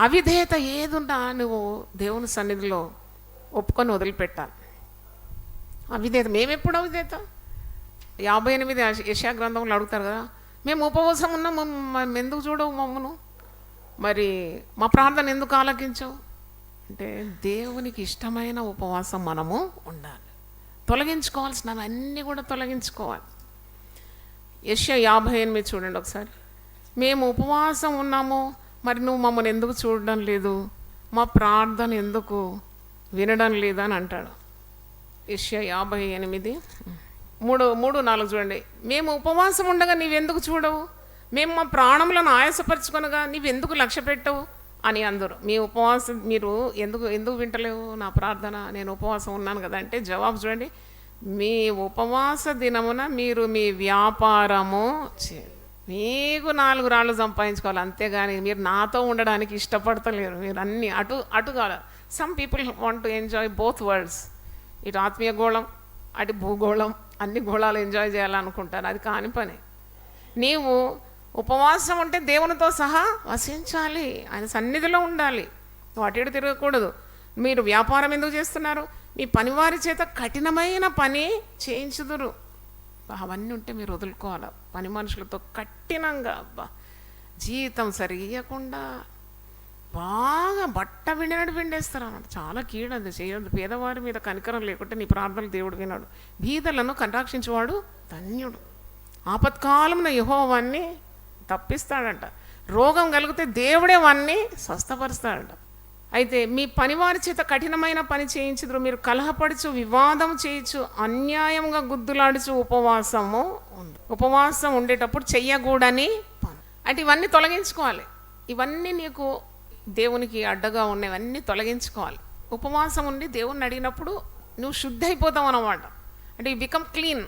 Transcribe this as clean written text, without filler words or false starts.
అవిధేయత ఏదున్నా నువ్వు దేవుని సన్నిధిలో ఒప్పుకొని వదిలిపెట్టాలి. అవిధేయత మేమెప్పుడు అవిధేయత 58 యెషయా గ్రంథంలో అడుగుతారు కదా, మేము ఉపవాసం ఉన్నాం, మేము ఎందుకు చూడవు మమ్మను, మరి మా ప్రార్థన ఎందుకు ఆలకించవు అంటే దేవునికి ఇష్టమైన ఉపవాసం మనము ఉండాలి. తొలగించుకోవాల్సినవి అన్నీ కూడా తొలగించుకోవాలి. యెషయా 58 చూడండి ఒకసారి. మేము ఉపవాసం ఉన్నాము, మరి నువ్వు మమ్మల్ని ఎందుకు చూడడం లేదు, మా ప్రార్థన ఎందుకు వినడం లేదా అని అంటాడు. యెషయా 58 3-4 చూడండి. మేము ఉపవాసం ఉండగా నీవెందుకు చూడవు, మేము మా ప్రాణములను ఆయాసపరచుకొనగా నీవెందుకు లక్ష్య పెట్టవు అని అందరూ. మీ ఉపవాసం మీరు ఎందుకు వింటలేవు నా ప్రార్థన, నేను ఉపవాసం ఉన్నాను కదా అంటే జవాబు చూడండి, మీ ఉపవాస దినమున మీరు మీ వ్యాపారము మీకు 4 రాళ్ళు సంపాదించుకోవాలి, అంతేగాని మీరు నాతో ఉండడానికి ఇష్టపడతలేరు. మీరు అన్నీ అటు కాదు. Some people want to enjoy both worlds, ఇటు ఆత్మీయ గోళం అటు భూగోళం, అన్ని గోళాలు ఎంజాయ్ చేయాలనుకుంటారు. అది కాని పని. నీవు ఉపవాసం ఉంటే దేవునితో సహా వసించాలి, ఆయన సన్నిధిలో ఉండాలి, నువ్వు అటు ఇటు తిరగకూడదు. మీరు వ్యాపారం ఎందుకు చేస్తున్నారు, మీ పనివారి చేత కఠినమైన పని చేయించుదురు, అవన్నీ ఉంటే మీరు వదులుకోవాలి. పని మనుషులతో కఠినంగా జీతం సరిగకుండా బాగా బట్ట విండినట్టు పిండేస్తారు అన్నమాట. చాలా కీడది చేయొద్దు. పేదవారి మీద కనికరం లేకుంటే నీ ప్రార్థనలు దేవుడు వినాడు. బీదలను కటాక్షించేవాడు ధన్యుడు. ఆపత్కాలమున యెహోవాన్ని తప్పిస్తాడంట. రోగం కలిగితే దేవుడే వాన్ని స్వస్థపరుస్తాడంట. అయితే మీ పనివారి చేత కఠినమైన పని చేయించుదురు, మీరు కలహపడుచు వివాదం చేయొచ్చు, అన్యాయంగా గుద్దులాడుచు ఉపవాసము ఉంది. ఉపవాసం ఉండేటప్పుడు చెయ్యకూడని పని అంటే ఇవన్నీ తొలగించుకోవాలి. ఇవన్నీ నీకు దేవునికి అడ్డగా ఉన్నవన్నీ తొలగించుకోవాలి. ఉపవాసం ఉండి దేవుణ్ణి అడిగినప్పుడు నువ్వు శుద్ధి అయిపోతావు అన్నమాట. అంటే యు బికమ్ క్లీన్.